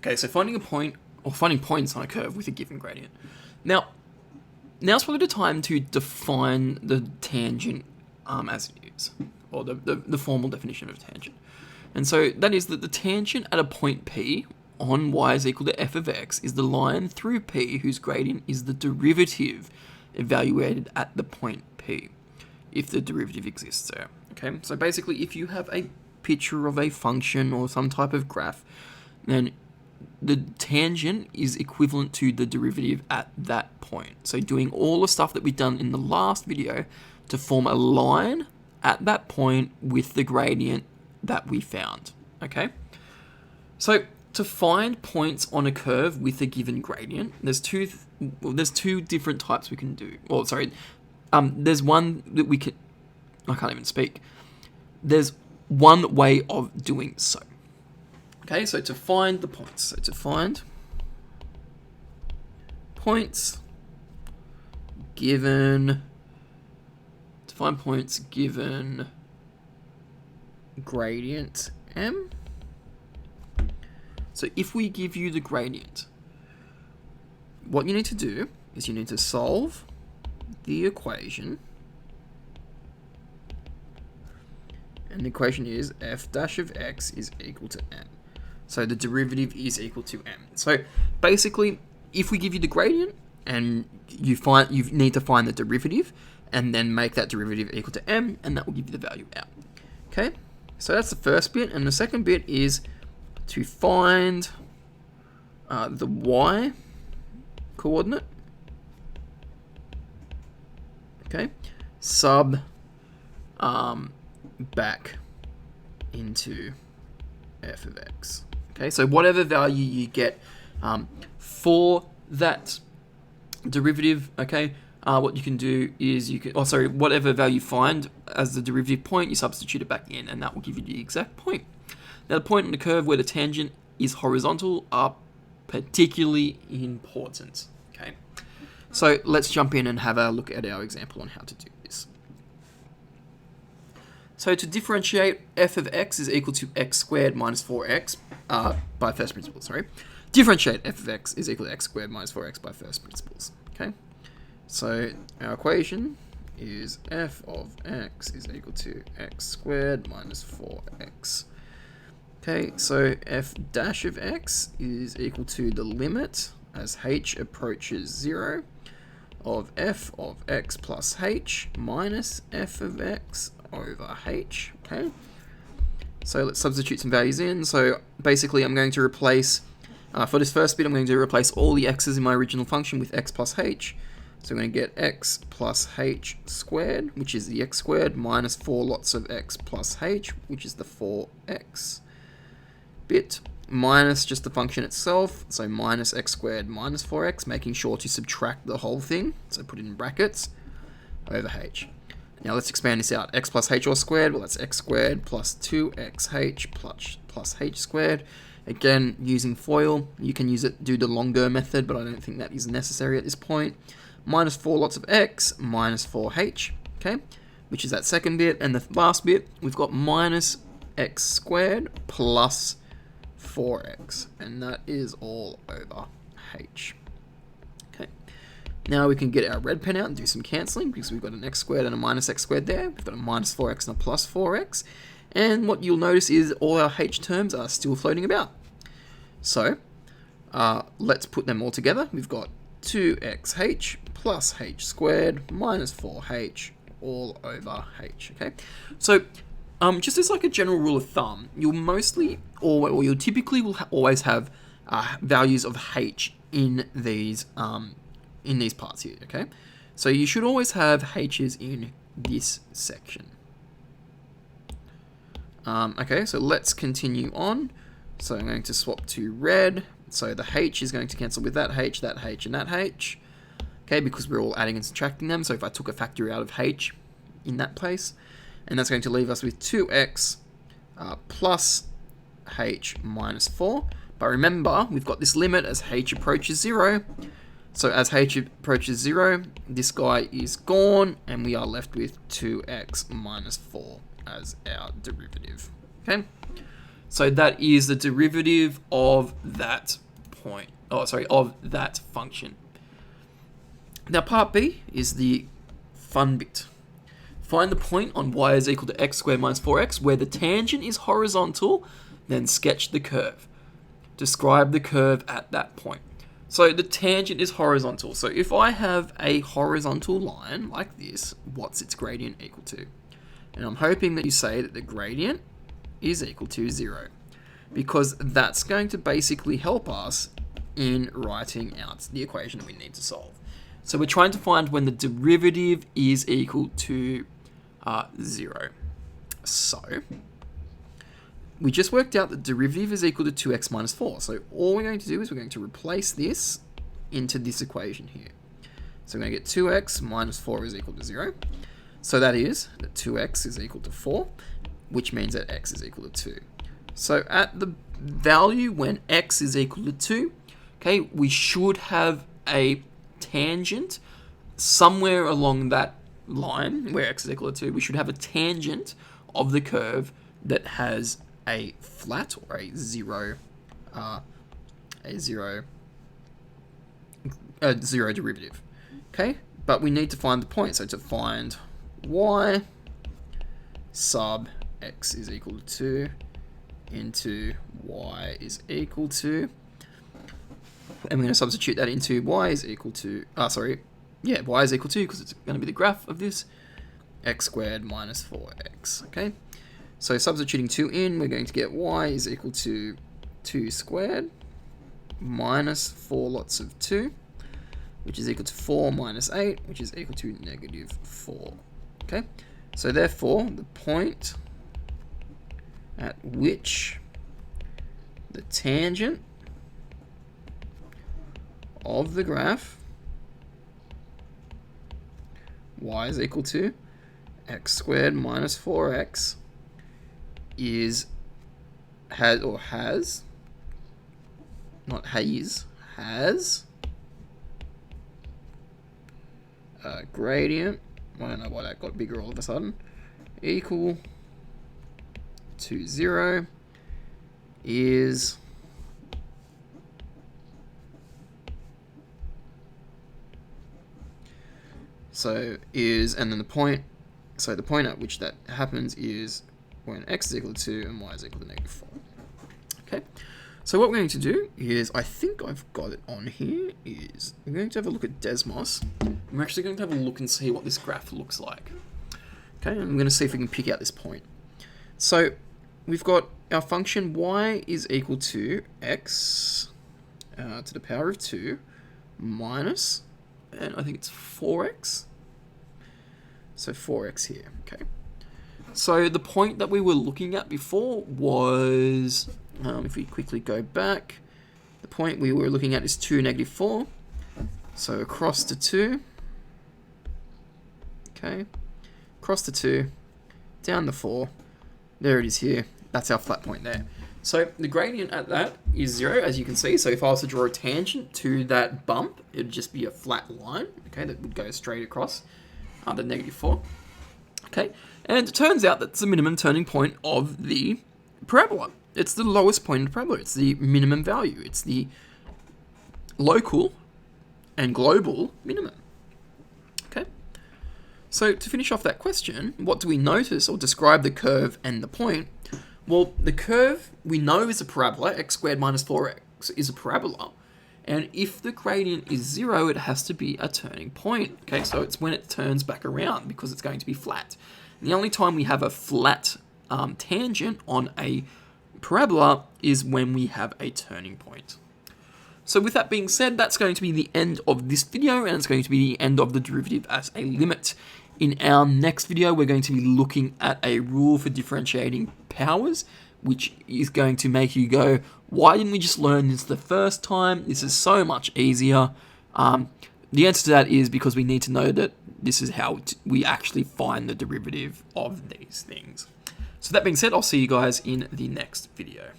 Okay, so finding a point, or finding points on a curve with a given gradient. Now's probably the time to define the tangent as it is, or the formal definition of tangent. And so that is that the tangent at a point P on y is equal to f of x is the line through P whose gradient is the derivative evaluated at the point P, if the derivative exists there. Okay, so basically if you have a picture of a function or some type of graph, then the tangent is equivalent to the derivative at that point. So doing all the stuff that we've done in the last video to form a line at that point with the gradient that we found. Okay, so to find points on a curve with a given gradient, there's two different types we can do. Well, sorry, there's one that we can. I can't even speak. There's one way of doing so. Okay, so to find the points. So to find points given. To find points given gradient m. So if we give you the gradient, what you need to do is you need to solve the equation. And the equation is f dash of x is equal to m. So the derivative is equal to m. So basically, if we give you the gradient and you need to find the derivative and then make that derivative equal to m, and that will give you the value out. Okay, so that's the first bit, and the second bit is to find the y coordinate. Okay, sub back into f of x. Okay, so whatever value you get for that derivative, okay, what you can do is whatever value you find as the derivative point, you substitute it back in, and that will give you the exact point. Now, the point on the curve where the tangent is horizontal are particularly important. Okay, so let's jump in and have a look at our example on how to do this. So to differentiate, f of x is equal to x squared minus 4x by first principles, sorry. Differentiate f of x is equal to x squared minus 4x by first principles, okay? So our equation is f of x is equal to x squared minus 4x. Okay, so f dash of x is equal to the limit as h approaches 0 of f of x plus h minus f of x over h. Okay, so let's substitute some values in. So basically I'm going to replace, for this first bit, I'm going to replace all the x's in my original function with x plus h. So I'm going to get x plus h squared, which is the x squared, minus 4 lots of x plus h, which is the 4x bit, minus just the function itself, so minus x squared minus 4x, making sure to subtract the whole thing, so put it in brackets, over h. Now let's expand this out. X plus h all squared, well that's x squared plus 2xh plus h squared. Again, using FOIL, you can do the longer method, but I don't think that is necessary at this point. Minus 4 lots of x minus 4h, okay, which is that second bit. And the last bit, we've got minus x squared plus 4x, and that is all over h. Okay, now we can get our red pen out and do some cancelling, because we've got an x squared and a minus x squared there. We've got a minus 4x and a plus 4x, and what you'll notice is all our h terms are still floating about. So let's put them all together. We've got 2xh plus h squared minus 4h all over h. Okay, so just as like a general rule of thumb, you'll mostly, or you'll typically will always have values of h in these parts here. Okay, so you should always have h's in this section. Okay, so let's continue on. So I'm going to swap to red. So the h is going to cancel with that h, and that h. Okay, because we're all adding and subtracting them. So if I took a factor out of h in that place, and that's going to leave us with 2x plus h minus 4. But remember, we've got this limit as h approaches 0. So as h approaches 0, this guy is gone, and we are left with 2x minus 4 as our derivative. Okay, So that is the derivative of that point. Oh, sorry, of that function. Now part B is the fun bit. Find the point on y is equal to x squared minus 4x where the tangent is horizontal, then sketch the curve. Describe the curve at that point. So the tangent is horizontal. So if I have a horizontal line like this, what's its gradient equal to? And I'm hoping that you say that the gradient is equal to 0, because that's going to basically help us in writing out the equation that we need to solve. So we're trying to find when the derivative is equal to 0. So we just worked out that derivative is equal to 2x minus 4. So all we're going to do is we're going to replace this into this equation here. So we're going to get 2x minus 4 is equal to 0. So that is that 2x is equal to 4, which means that x is equal to 2. So at the value when x is equal to 2, okay, we should have a tangent somewhere along that line where x is equal to 2. We should have a tangent of the curve that has a flat or a zero derivative. Okay, but we need to find the point. So to find y sub x is equal to 2 into y is equal to, and we're going to substitute that into y is equal to, y is equal to, because it's going to be the graph of this, x squared minus 4x, okay? So substituting 2 in, we're going to get y is equal to 2 squared minus 4 lots of 2, which is equal to 4 minus 8, which is equal to negative 4, okay? So therefore, the point at which the tangent of the graph y is equal to x squared minus 4x has a gradient, I don't know why that got bigger all of a sudden, equal to 0 is and then the point at which that happens is when x is equal to 2 and y is equal to negative 4. Okay, so what we're going to do is, I think I've got it on here, is we're going to have a look at Desmos. We're actually going to have a look and see what this graph looks like. Okay, and I'm going to see if we can pick out this point. So we've got our function y is equal to x to the power of 2 minus, and I think it's 4x. So 4x here, okay. So the point that we were looking at before was, if we quickly go back, the point we were looking at is 2, negative 4. So across to 2, okay, across to 2, down to 4, there it is here. That's our flat point there. So the gradient at that is 0, as you can see. So if I was to draw a tangent to that bump, it would just be a flat line, okay, that would go straight across the negative 4. Okay, and it turns out that's the minimum turning point of the parabola. It's the lowest point in the parabola. It's the minimum value. It's the local and global minimum. Okay, so to finish off that question, what do we notice or describe the curve and the point? Well, the curve we know is a parabola. X squared minus 4x is a parabola. And if the gradient is 0, it has to be a turning point. Okay, so it's when it turns back around because it's going to be flat. And the only time we have a flat tangent on a parabola is when we have a turning point. So with that being said, that's going to be the end of this video, and it's going to be the end of the derivative as a limit. In our next video, we're going to be looking at a rule for differentiating powers, which is going to make you go, why didn't we just learn this the first time? This is so much easier. The answer to that is because we need to know that this is how we actually find the derivative of these things. So that being said, I'll see you guys in the next video.